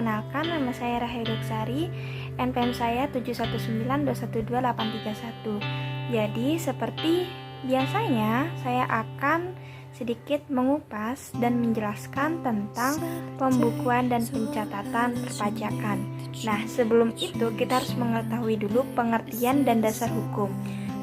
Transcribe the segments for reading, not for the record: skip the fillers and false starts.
Perkenalkan, nama saya Rahel Duksari, NPM saya 719212831. Jadi, seperti biasanya, saya akan sedikit mengupas dan menjelaskan tentang pembukuan dan pencatatan perpajakan. Nah, sebelum itu kita harus mengetahui dulu pengertian dan dasar hukum.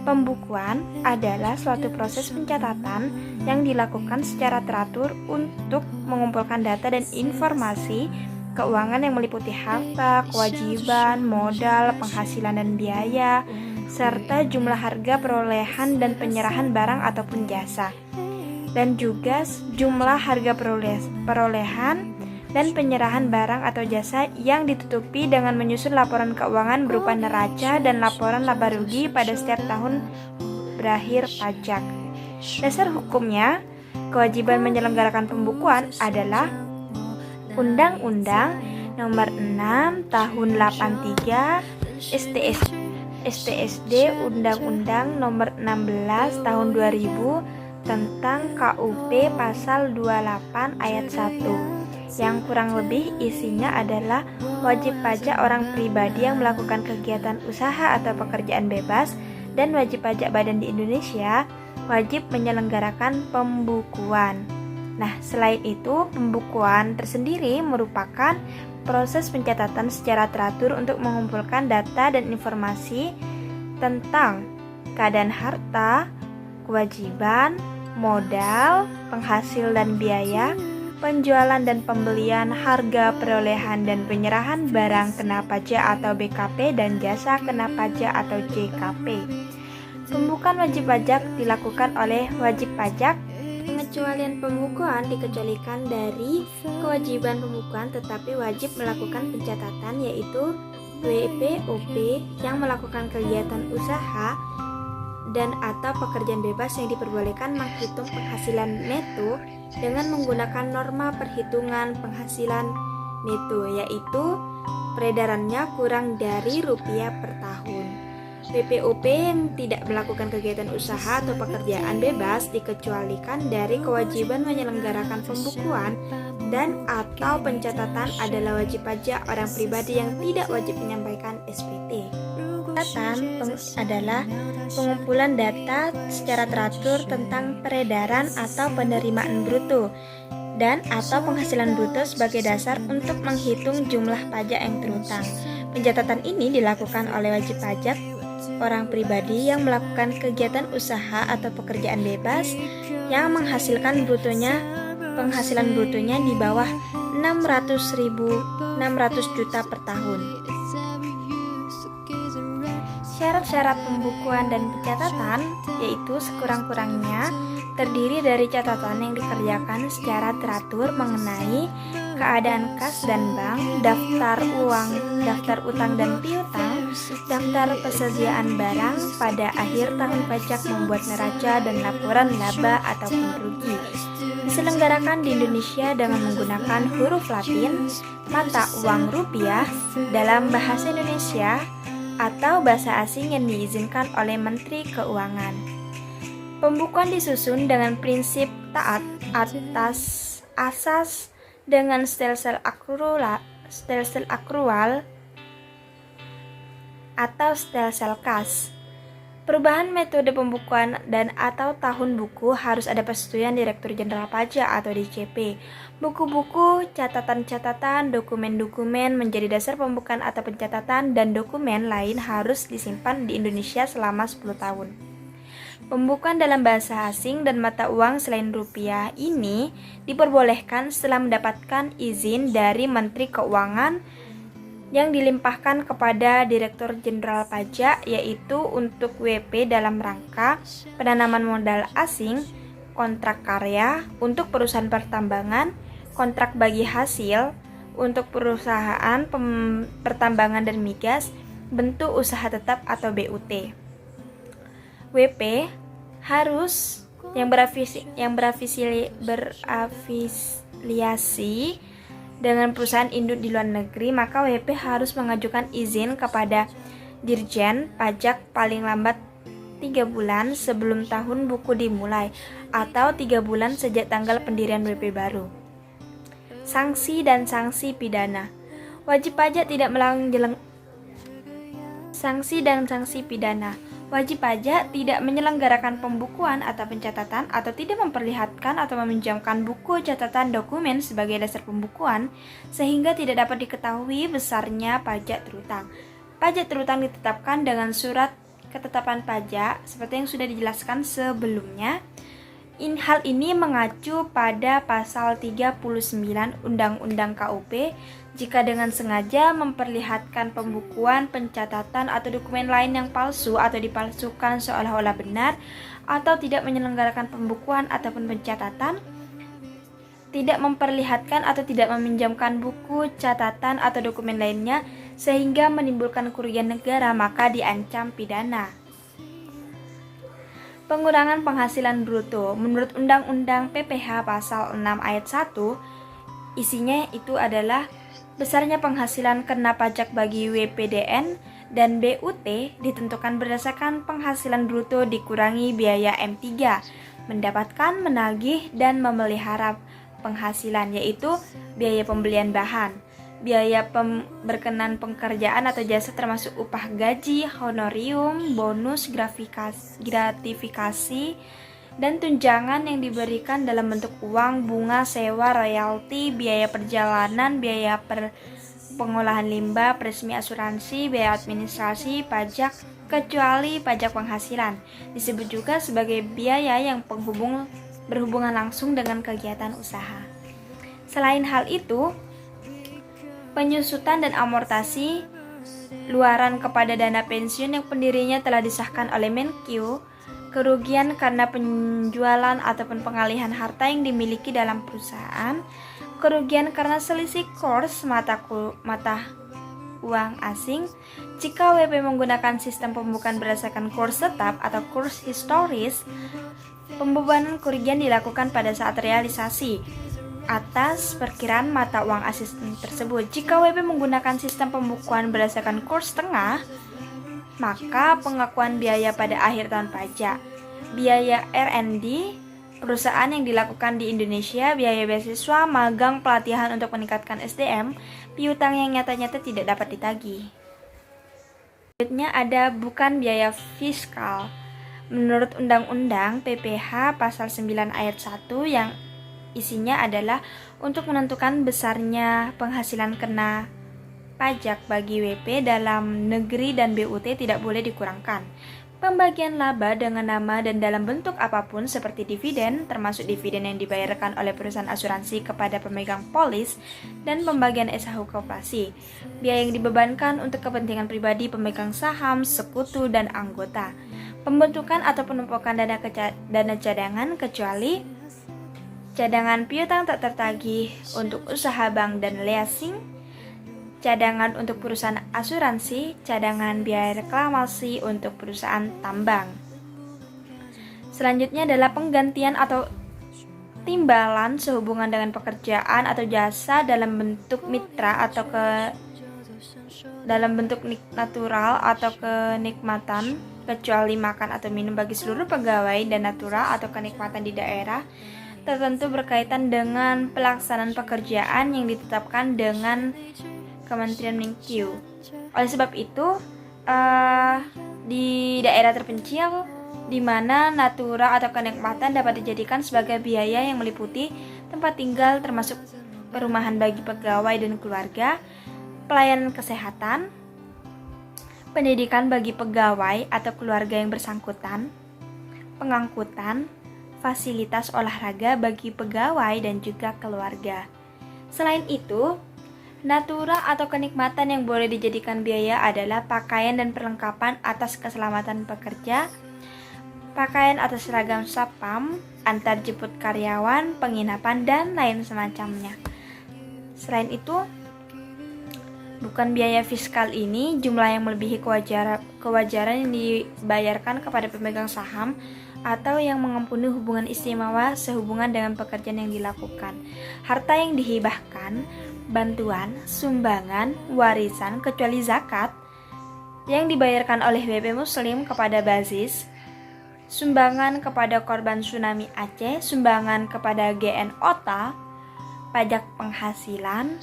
Pembukuan adalah suatu proses pencatatan yang dilakukan secara teratur untuk mengumpulkan data dan informasi keuangan yang meliputi harta, kewajiban, modal, penghasilan dan biaya, serta jumlah harga perolehan dan penyerahan barang ataupun jasa, dan juga jumlah harga perolehan dan penyerahan barang atau jasa yang ditutupi dengan menyusun laporan keuangan berupa neraca dan laporan laba rugi pada setiap tahun berakhir pajak. Dasar hukumnya, kewajiban menyelenggarakan pembukuan adalah Undang-Undang Nomor 6 Tahun 83 STSD, Undang-Undang Nomor 16 Tahun 2000 tentang KUP Pasal 28 Ayat 1. Yang kurang lebih isinya adalah wajib pajak orang pribadi yang melakukan kegiatan usaha atau pekerjaan bebas dan wajib pajak badan di Indonesia wajib menyelenggarakan pembukuan. Nah, selain itu, pembukuan tersendiri merupakan proses pencatatan secara teratur untuk mengumpulkan data dan informasi tentang keadaan harta, kewajiban, modal, penghasil dan biaya, penjualan dan pembelian, harga perolehan dan penyerahan barang kena pajak atau BKP dan jasa kena pajak atau JKP. Pembukuan wajib pajak dilakukan oleh wajib pajak. Pengecualian pembukuan dikecualikan dari kewajiban pembukuan tetapi wajib melakukan pencatatan, yaitu WPOP yang melakukan kegiatan usaha dan atau pekerjaan bebas yang diperbolehkan menghitung penghasilan neto dengan menggunakan norma perhitungan penghasilan neto, yaitu peredarannya kurang dari rupiah per tahun. WPOP yang tidak melakukan kegiatan usaha atau pekerjaan bebas dikecualikan dari kewajiban menyelenggarakan pembukuan dan atau pencatatan adalah wajib pajak orang pribadi yang tidak wajib menyampaikan SPT. Catatan adalah pengumpulan data secara teratur tentang peredaran atau penerimaan bruto dan atau penghasilan bruto sebagai dasar untuk menghitung jumlah pajak yang terutang. Pencatatan ini dilakukan oleh wajib pajak orang pribadi yang melakukan kegiatan usaha atau pekerjaan bebas yang menghasilkan penghasilan brutonya di bawah 600 juta per tahun. Syarat-syarat pembukuan dan pencatatan yaitu sekurang-kurangnya terdiri dari catatan yang dikerjakan secara teratur mengenai keadaan kas dan bank, daftar utang dan piutang, daftar persediaan barang, pada akhir tahun pajak membuat neraca dan laporan laba ataupun rugi. Diselenggarakan di Indonesia dengan menggunakan huruf Latin, mata uang rupiah dalam bahasa Indonesia atau bahasa asing yang diizinkan oleh Menteri Keuangan. Pembukuan disusun dengan prinsip taat atas asas dengan stelsel akrual atau stelsel kas. Perubahan metode pembukuan dan atau tahun buku harus ada persetujuan Direktur Jenderal Pajak atau DJP. Buku-buku, catatan-catatan, dokumen-dokumen menjadi dasar pembukuan atau pencatatan dan dokumen lain harus disimpan di Indonesia selama 10 tahun. Pembukuan dalam bahasa asing dan mata uang selain rupiah ini diperbolehkan setelah mendapatkan izin dari Menteri Keuangan yang dilimpahkan kepada Direktur Jenderal Pajak, yaitu untuk WP dalam rangka penanaman modal asing, kontrak karya untuk perusahaan pertambangan, kontrak bagi hasil untuk perusahaan pertambangan dan migas, bentuk usaha tetap atau BUT. WP harus yang berafiliasi dengan perusahaan induk di luar negeri, maka WP harus mengajukan izin kepada Dirjen Pajak paling lambat 3 bulan sebelum tahun buku dimulai atau 3 bulan sejak tanggal pendirian WP baru. Sanksi dan sanksi pidana. Wajib pajak tidak menjelang sanksi dan sanksi pidana. Wajib pajak tidak menyelenggarakan pembukuan atau pencatatan atau tidak memperlihatkan atau meminjamkan buku catatan dokumen sebagai dasar pembukuan sehingga tidak dapat diketahui besarnya pajak terutang. Pajak terutang ditetapkan dengan surat ketetapan pajak seperti yang sudah dijelaskan sebelumnya. Hal ini mengacu pada pasal 39 Undang-Undang KUP jika dengan sengaja memperlihatkan pembukuan, pencatatan, atau dokumen lain yang palsu atau dipalsukan seolah-olah benar atau tidak menyelenggarakan pembukuan ataupun pencatatan, tidak memperlihatkan atau tidak meminjamkan buku, catatan, atau dokumen lainnya sehingga menimbulkan kerugian negara, maka diancam pidana. Pengurangan penghasilan bruto. Menurut Undang-Undang PPH pasal 6 ayat 1, isinya itu adalah besarnya penghasilan kena pajak bagi WPDN dan BUT ditentukan berdasarkan penghasilan bruto dikurangi biaya M3, mendapatkan, menagih, dan memelihara penghasilan, yaitu biaya pembelian bahan, biaya berkenan pekerjaan atau jasa termasuk upah gaji, honorium, bonus, gratifikasi, dan tunjangan yang diberikan dalam bentuk uang, bunga, sewa, royalti, biaya perjalanan, biaya pengolahan limbah, presmi asuransi, biaya administrasi, pajak, kecuali pajak penghasilan. Disebut juga sebagai biaya yang berhubungan langsung dengan kegiatan usaha. Selain hal itu, penyusutan dan amortasi luaran kepada dana pensiun yang pendirinya telah disahkan oleh Menkyu, kerugian karena penjualan ataupun pengalihan harta yang dimiliki dalam perusahaan, kerugian karena selisih kurs mata uang asing jika WP menggunakan sistem pembukuan berdasarkan kurs tetap atau kurs historis. Pembebanan kerugian dilakukan pada saat realisasi atas perkiraan mata uang asing tersebut. Jika WP menggunakan sistem pembukuan berdasarkan kurs tengah, maka pengakuan biaya pada akhir tahun pajak, biaya R&D perusahaan yang dilakukan di Indonesia, biaya beasiswa, magang, pelatihan untuk meningkatkan SDM, piutang yang nyata-nyata tidak dapat ditagih. Selanjutnya ada bukan biaya fiskal. Menurut Undang-Undang PPH pasal 9 ayat 1 yang isinya adalah untuk menentukan besarnya penghasilan kena pajak bagi WP dalam negeri dan BUT tidak boleh dikurangkan. Pembagian laba dengan nama dan dalam bentuk apapun seperti dividen, termasuk dividen yang dibayarkan oleh perusahaan asuransi kepada pemegang polis, dan pembagian SHU koperasi. Biaya yang dibebankan untuk kepentingan pribadi pemegang saham, sekutu, dan anggota. Pembentukan atau penumpukan dana cadangan kecuali cadangan piutang tak tertagih untuk usaha bank dan leasing, cadangan untuk perusahaan asuransi, cadangan biaya reklamasi untuk perusahaan tambang. Selanjutnya adalah penggantian atau timbalan sehubungan dengan pekerjaan atau jasa dalam bentuk mitra atau dalam bentuk natural atau kenikmatan, kecuali makan atau minum bagi seluruh pegawai dan natural atau kenikmatan di daerah tertentu berkaitan dengan pelaksanaan pekerjaan yang ditetapkan dengan Kementerian Menkyu. Oleh sebab itu, di daerah terpencil di mana natura atau kenikmatan dapat dijadikan sebagai biaya yang meliputi tempat tinggal termasuk perumahan bagi pegawai dan keluarga, pelayanan kesehatan, pendidikan bagi pegawai atau keluarga yang bersangkutan, pengangkutan, fasilitas olahraga bagi pegawai dan juga keluarga. Selain itu, natura atau kenikmatan yang boleh dijadikan biaya adalah pakaian dan perlengkapan atas keselamatan pekerja, pakaian atas seragam satpam, antar jemput karyawan, penginapan, dan lain semacamnya. Selain itu, bukan biaya fiskal ini jumlah yang melebihi kewajaran yang dibayarkan kepada pemegang saham atau yang mengampuni hubungan istimewa sehubungan dengan pekerjaan yang dilakukan, harta yang dihibahkan, bantuan, sumbangan, warisan, kecuali zakat, yang dibayarkan oleh WP Muslim kepada Basis, sumbangan kepada korban tsunami Aceh, sumbangan kepada GN OTA, pajak penghasilan,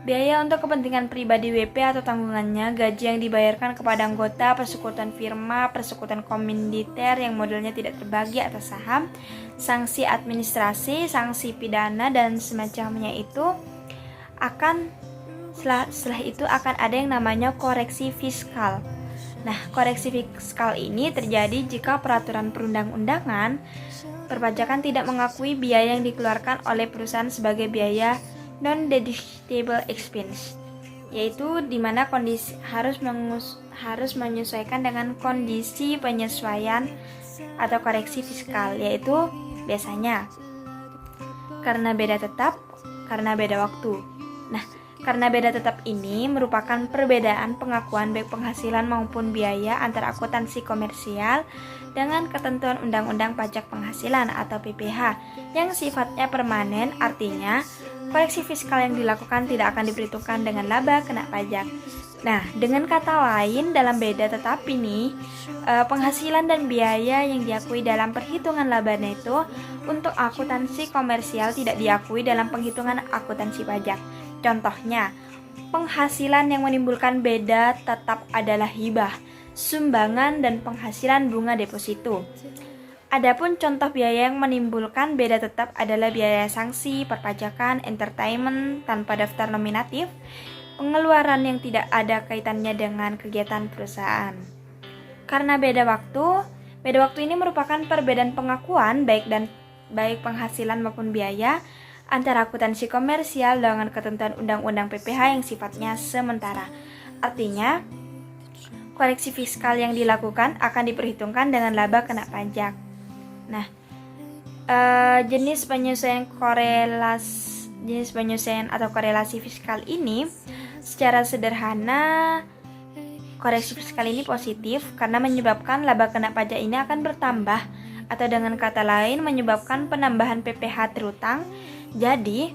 Biaya untuk kepentingan pribadi WP atau tanggungannya, gaji yang dibayarkan kepada anggota, persekutuan firma, persekutuan komanditer yang modelnya tidak terbagi atas saham, sanksi administrasi, sanksi pidana, dan semacamnya itu akan setelah itu akan ada yang namanya koreksi fiskal. Nah, koreksi fiskal ini terjadi jika peraturan perundang-undangan perpajakan tidak mengakui biaya yang dikeluarkan oleh perusahaan sebagai biaya non-deductible expense, yaitu di mana kondisi harus menyesuaikan dengan kondisi penyesuaian atau koreksi fiskal, yaitu biasanya karena beda tetap, karena beda waktu. Nah, karena beda tetap ini merupakan perbedaan pengakuan baik penghasilan maupun biaya antara akuntansi komersial dengan ketentuan Undang-Undang Pajak Penghasilan atau PPh yang sifatnya permanen, artinya koreksi fiskal yang dilakukan tidak akan diperhitungkan dengan laba kena pajak. Nah, dengan kata lain, dalam beda tetap ini, penghasilan dan biaya yang diakui dalam perhitungan laba neto untuk akuntansi komersial tidak diakui dalam penghitungan akuntansi pajak. Contohnya, penghasilan yang menimbulkan beda tetap adalah hibah, sumbangan, dan penghasilan bunga deposito. Adapun contoh biaya yang menimbulkan beda tetap adalah biaya sanksi, perpajakan, entertainment tanpa daftar nominatif, pengeluaran yang tidak ada kaitannya dengan kegiatan perusahaan. Karena beda waktu ini merupakan perbedaan pengakuan baik penghasilan maupun biaya antara akuntansi komersial dengan ketentuan Undang-Undang PPh yang sifatnya sementara. Artinya, koreksi fiskal yang dilakukan akan diperhitungkan dengan laba kena pajak. Nah, jenis penyesuaian atau korelasi fiskal ini secara sederhana, koreksi fiskal ini positif karena menyebabkan laba kena pajak ini akan bertambah, atau dengan kata lain menyebabkan penambahan PPh terutang. Jadi,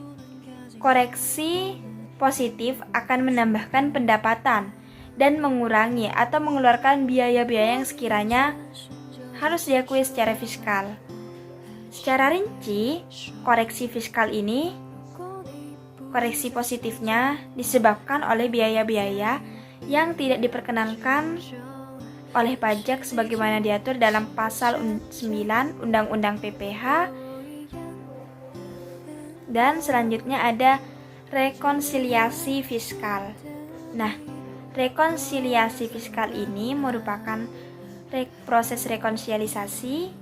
koreksi positif akan menambahkan pendapatan dan mengurangi atau mengeluarkan biaya-biaya yang sekiranya harus diakui secara fiskal. Secara rinci, koreksi fiskal ini, koreksi positifnya disebabkan oleh biaya-biaya yang tidak diperkenankan oleh pajak sebagaimana diatur dalam pasal 9 Undang-Undang PPh. Dan selanjutnya ada rekonsiliasi fiskal. Nah, rekonsiliasi fiskal ini merupakan proses rekonsiliasi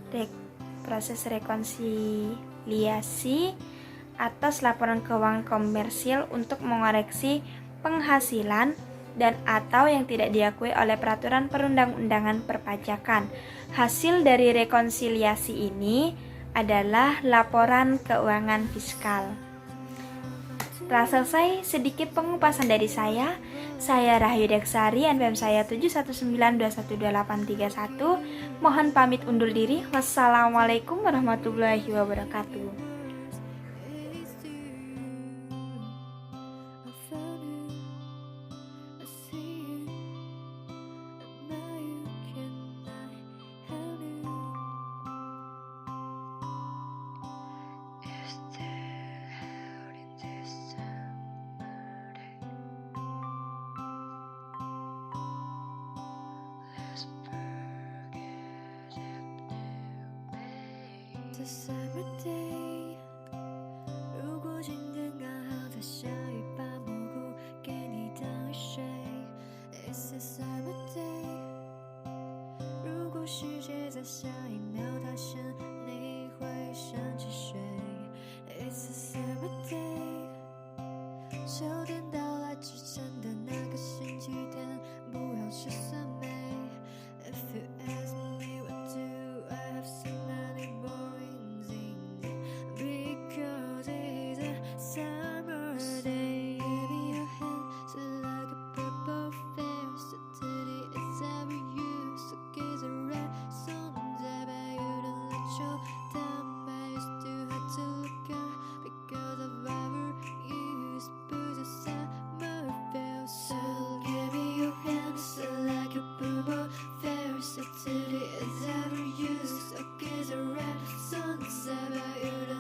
atas laporan keuangan komersil untuk mengoreksi penghasilan dan atau yang tidak diakui oleh peraturan perundang-undangan perpajakan. Hasil dari rekonsiliasi ini adalah laporan keuangan fiskal. Telah selesai sedikit pengupasan dari saya. Saya Rahayu Deksari, NPM saya 719212831. Mohon pamit undur diri. Wassalamualaikum warahmatullahi wabarakatuh. The summer day， 如果今天刚好在下雨，把蘑菇给你当雨水。It's a summer day， 如果世界在下一秒塌陷，你会想起谁 ？It's a summer day， 秋天到来之前的那个星期天，不要吃酸梅。If you ask me what do I have so many boring things because it's a summer day. Baby, your hands are like a purple fire, so today it's every you. So gaze a red sun, but you don't let your time pass too hard to look at because of our youth. But the summer feels so. Give me your hands are like a purple fire, so today it's every you. So gaze a red sun, but you don't